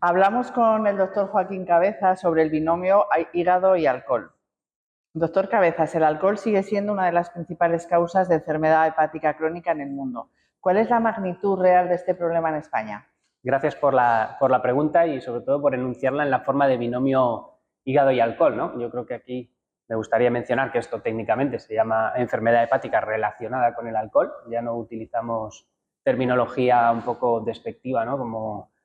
Hablamos con el doctor Joaquín Cabezas sobre el binomio hígado y alcohol. Doctor Cabezas, el alcohol sigue siendo una de las principales causas de enfermedad hepática crónica en el mundo. ¿Cuál es la magnitud real de este problema en España? Gracias por la pregunta y sobre todo por enunciarla en la forma de binomio hígado y alcohol, ¿no? Yo creo que aquí me gustaría mencionar que esto técnicamente se llama enfermedad hepática relacionada con el alcohol. Ya no utilizamos terminología un poco despectiva, ¿no? Como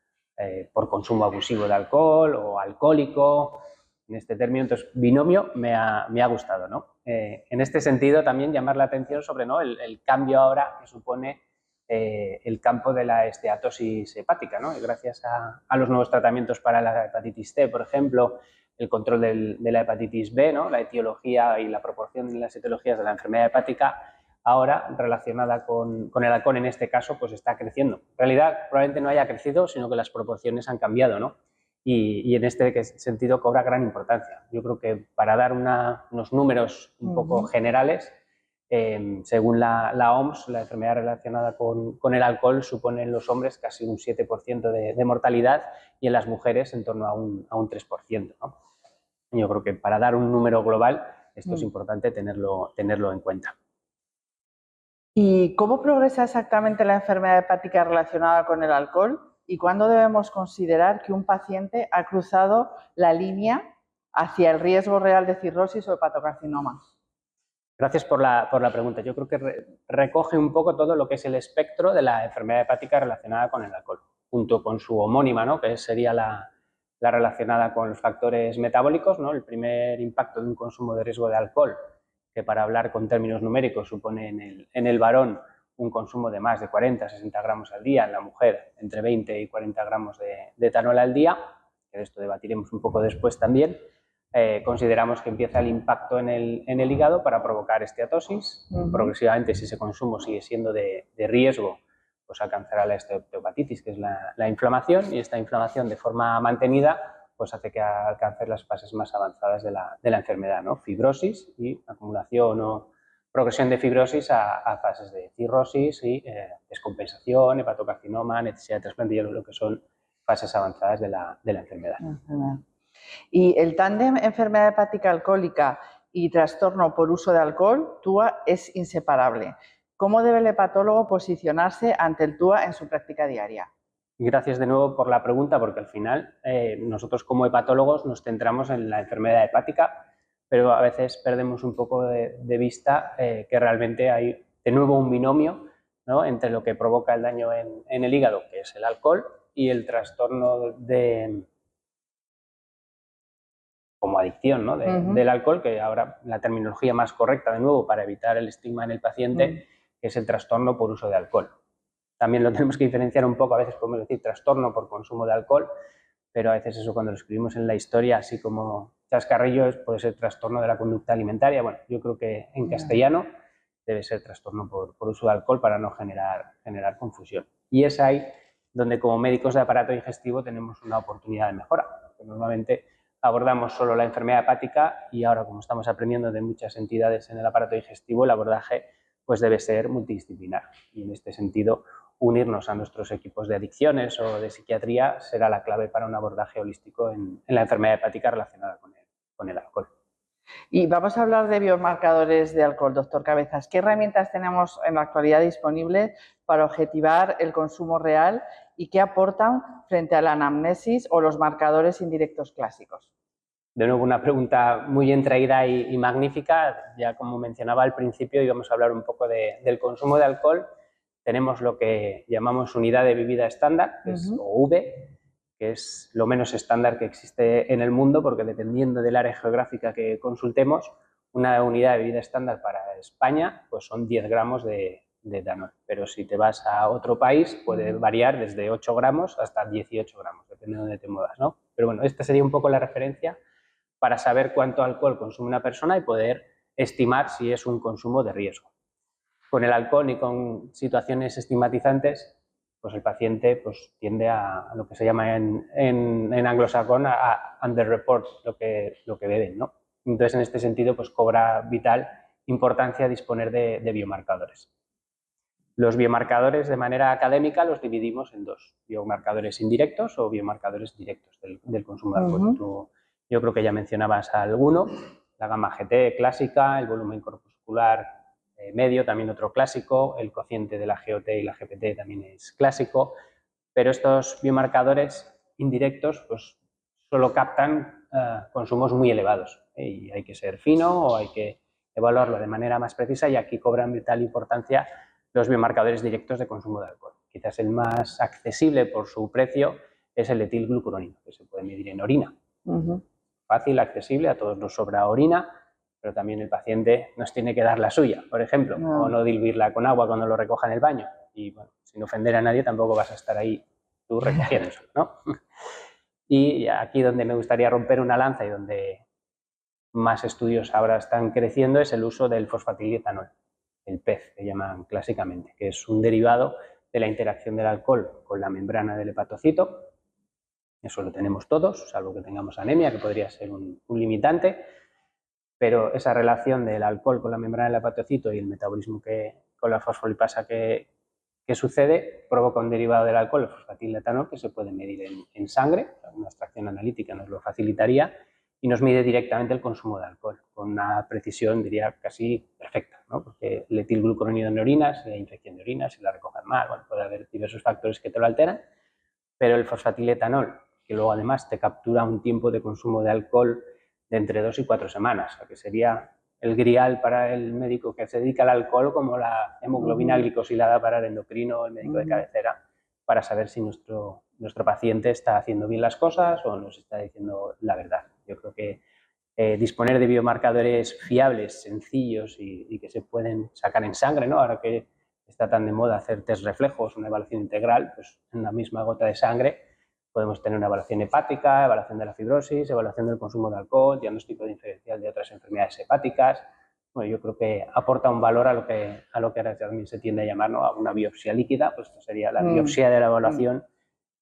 por consumo abusivo de alcohol o alcohólico. En este término, entonces, binomio me ha gustado, ¿no? En este sentido, también llamar la atención sobre, ¿no?, el cambio ahora que supone el campo de la esteatosis hepática, ¿no? Y gracias a los nuevos tratamientos para la hepatitis C, por ejemplo, el control de la hepatitis B, ¿no?, la etiología y la proporción de las etiologías de la enfermedad hepática, ahora relacionada con el alcohol en este caso, pues está creciendo. En realidad, probablemente no haya crecido, sino que las proporciones han cambiado, ¿no? Y en este sentido cobra gran importancia. Yo creo que para dar unos números un poco generales, según la OMS, la enfermedad relacionada con el alcohol supone en los hombres casi un 7% de mortalidad y en las mujeres en torno a un 3%, ¿no? Yo creo que para dar un número global esto es importante tenerlo en cuenta. ¿Y cómo progresa exactamente la enfermedad hepática relacionada con el alcohol? ¿Y cuándo debemos considerar que un paciente ha cruzado la línea hacia el riesgo real de cirrosis o hepatocarcinoma? Gracias por la pregunta. Yo creo que recoge un poco todo lo que es el espectro de la enfermedad hepática relacionada con el alcohol, junto con su homónima, ¿no?, que sería la relacionada con los factores metabólicos, ¿no? El primer impacto de un consumo de riesgo de alcohol, que para hablar con términos numéricos supone en el varón un consumo de más de 40-60 gramos al día, en la mujer entre 20 y 40 gramos de etanol al día, que de esto debatiremos un poco después también. Consideramos que empieza el impacto en el hígado para provocar esteatosis. Progresivamente, si ese consumo sigue siendo de riesgo, pues alcanzará la esteatopatitis, que es la inflamación, y esta inflamación de forma mantenida pues hace que alcance las fases más avanzadas de la enfermedad, ¿no? Fibrosis y acumulación o progresión de fibrosis a fases de cirrosis y descompensación, hepatocarcinoma, necesidad de trasplante, lo que son fases avanzadas de la enfermedad. Y el tándem enfermedad hepática alcohólica y trastorno por uso de alcohol, TUA, es inseparable. ¿Cómo debe el hepatólogo posicionarse ante el TUA en su práctica diaria? Y gracias de nuevo por la pregunta, porque al final nosotros como hepatólogos nos centramos en la enfermedad hepática, pero a veces perdemos un poco de vista que realmente hay de nuevo un binomio, ¿no?, entre lo que provoca el daño en el hígado, que es el alcohol, y el trastorno como adicción, ¿no?, del alcohol, que ahora la terminología más correcta de nuevo para evitar el estigma en el paciente, que es el trastorno por uso de alcohol. También lo tenemos que diferenciar un poco, a veces podemos decir trastorno por consumo de alcohol, pero a veces eso cuando lo escribimos en la historia, así como chascarrillo, puede ser trastorno de la conducta alimentaria. Bueno, yo creo que en castellano debe ser trastorno por uso de alcohol para no generar confusión. Y es ahí donde como médicos de aparato digestivo tenemos una oportunidad de mejora, porque normalmente abordamos solo la enfermedad hepática y ahora, como estamos aprendiendo de muchas entidades en el aparato digestivo, el abordaje pues debe ser multidisciplinar. Y en este sentido, unirnos a nuestros equipos de adicciones o de psiquiatría será la clave para un abordaje holístico en la enfermedad hepática relacionada con el alcohol. Y vamos a hablar de biomarcadores de alcohol, doctor Cabezas. ¿Qué herramientas tenemos en la actualidad disponibles para objetivar el consumo real y qué aportan frente a la anamnesis o los marcadores indirectos clásicos? De nuevo, una pregunta muy entraída y magnífica. Ya como mencionaba al principio, íbamos a hablar un poco del consumo de alcohol. Tenemos lo que llamamos unidad de bebida estándar, que es OV, que es lo menos estándar que existe en el mundo, porque dependiendo del área geográfica que consultemos, una unidad de bebida estándar para España pues son 10 gramos de etanol. Pero si te vas a otro país puede variar desde 8 gramos hasta 18 gramos, depende de dónde te muevas, ¿no? Pero bueno, esta sería un poco la referencia para saber cuánto alcohol consume una persona y poder estimar si es un consumo de riesgo. Con el alcohol y con situaciones estigmatizantes, pues el paciente pues tiende a lo que se llama en anglosajón a underreport lo que beben, ¿no? Entonces, en este sentido, pues cobra vital importancia disponer de biomarcadores. Los biomarcadores de manera académica los dividimos en dos, biomarcadores indirectos o biomarcadores directos del consumo de alcohol. Yo creo que ya mencionabas alguno, la gamma GT clásica, el volumen corpuscular medio, también otro clásico, el cociente de la GOT y la GPT también es clásico, pero estos biomarcadores indirectos pues solo captan consumos muy elevados y hay que ser fino o hay que evaluarlo de manera más precisa, y aquí cobran vital importancia los biomarcadores directos de consumo de alcohol. Quizás el más accesible por su precio es el etilglucuronio, que se puede medir en orina. Fácil, accesible, a todos nos sobra orina, pero también el paciente nos tiene que dar la suya, por ejemplo, o no diluirla con agua cuando lo recoja en el baño. Y bueno, sin ofender a nadie tampoco vas a estar ahí tú recogiéndoselo, ¿no? Y aquí donde me gustaría romper una lanza y donde más estudios ahora están creciendo es el uso del fosfatidietanol, el PEF, que llaman clásicamente, que es un derivado de la interacción del alcohol con la membrana del hepatocito. Eso lo tenemos todos, salvo que tengamos anemia, que podría ser un limitante, pero esa relación del alcohol con la membrana del hepatocito y el metabolismo con la fosfolipasa que sucede provoca un derivado del alcohol, el fosfatidietanol, que se puede medir en sangre. Una extracción analítica nos lo facilitaría y nos mide directamente el consumo de alcohol con una precisión, diría, casi perfecta, ¿no? Porque el etilglucuronio en orina, si hay infección de orina, si la recogen mal, bueno, puede haber diversos factores que te lo alteran, pero el fosfatidietanol, que luego además te captura un tiempo de consumo de alcohol de entre 2 y 4 semanas, o sea, que sería el grial para el médico que se dedica al alcohol, como la hemoglobina glicosilada para el endocrino o el médico de cabecera, para saber si nuestro paciente está haciendo bien las cosas o nos está diciendo la verdad. Yo creo que disponer de biomarcadores fiables, sencillos y que se pueden sacar en sangre, ¿no? Ahora que está tan de moda hacer test reflejos, una evaluación integral, pues en la misma gota de sangre podemos tener una evaluación hepática, evaluación de la fibrosis, evaluación del consumo de alcohol, diagnóstico diferencial de otras enfermedades hepáticas. Bueno, yo creo que aporta un valor a lo que ahora también se tiende a llamar, ¿no?, a una biopsia líquida, pues esto sería la biopsia de la evaluación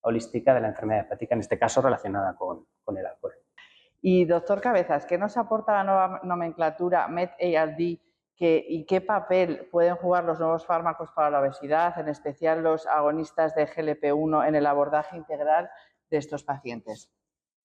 holística de la enfermedad hepática, en este caso relacionada con el alcohol. Y doctor Cabezas, ¿qué nos aporta la nueva nomenclatura MET-ALD y qué papel pueden jugar los nuevos fármacos para la obesidad, en especial los agonistas de GLP-1, en el abordaje integral de estos pacientes?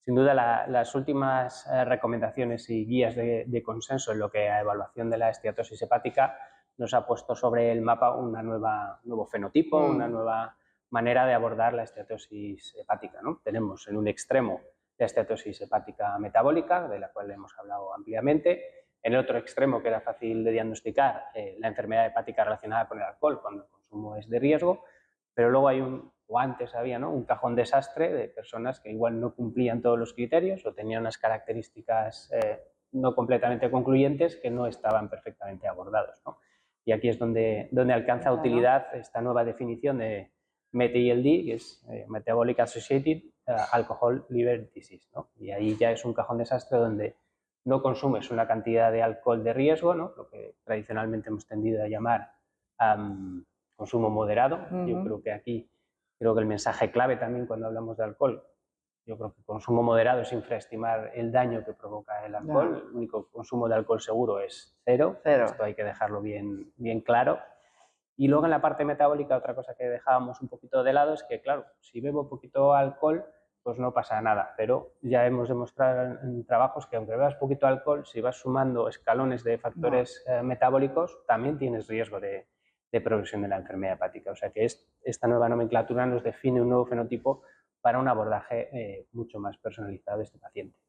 Sin duda, las últimas recomendaciones y guías de consenso en lo que a evaluación de la esteatosis hepática nos ha puesto sobre el mapa un nuevo fenotipo, una nueva manera de abordar la esteatosis hepática, ¿no? Tenemos en un extremo la esteatosis hepática metabólica, de la cual hemos hablado ampliamente. En el otro extremo, que era fácil de diagnosticar, la enfermedad hepática relacionada con el alcohol, cuando el consumo es de riesgo, pero luego hay antes había, ¿no?, un cajón desastre de personas que igual no cumplían todos los criterios o tenían unas características no completamente concluyentes que no estaban perfectamente abordados, ¿no? Y aquí es donde alcanza utilidad esta nueva definición de MET-ALD, que es Metabolic Associated Alcohol Liver Disease, ¿no? Y ahí ya es un cajón desastre donde no consumes una cantidad de alcohol de riesgo, ¿no?, lo que tradicionalmente hemos tendido a llamar consumo moderado. Yo creo que aquí el mensaje clave también cuando hablamos de alcohol, yo creo que consumo moderado es infraestimar el daño que provoca el alcohol. El único consumo de alcohol seguro es cero. Esto hay que dejarlo bien claro. Y luego en la parte metabólica, otra cosa que dejábamos un poquito de lado es que, claro, si bebo un poquito alcohol, pues no pasa nada, pero ya hemos demostrado en trabajos que aunque bebas poquito alcohol, si vas sumando escalones de factores metabólicos, también tienes riesgo de progresión de la enfermedad hepática. O sea que esta nueva nomenclatura nos define un nuevo fenotipo para un abordaje mucho más personalizado de este paciente.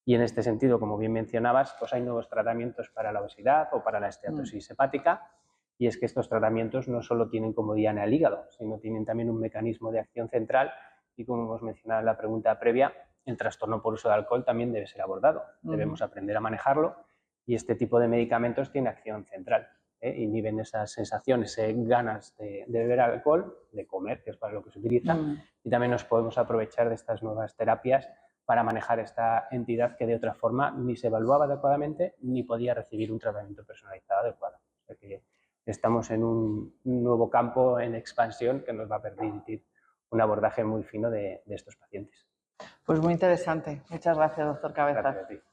Y en este sentido, como bien mencionabas, pues hay nuevos tratamientos para la obesidad o para la esteatosis hepática, y es que estos tratamientos no solo tienen como diana el hígado, sino tienen también un mecanismo de acción central y, como hemos mencionado en la pregunta previa, el trastorno por uso de alcohol también debe ser abordado. Debemos aprender a manejarlo y este tipo de medicamentos tiene acción central. Inhiben esas sensaciones, ganas de beber alcohol, de comer, que es para lo que se utiliza, y también nos podemos aprovechar de estas nuevas terapias para manejar esta entidad que de otra forma ni se evaluaba adecuadamente ni podía recibir un tratamiento personalizado adecuado. O sea que estamos en un nuevo campo en expansión que nos va a permitir un abordaje muy fino de estos pacientes. Pues muy interesante. Muchas gracias, doctor Cabezas. Gracias a ti.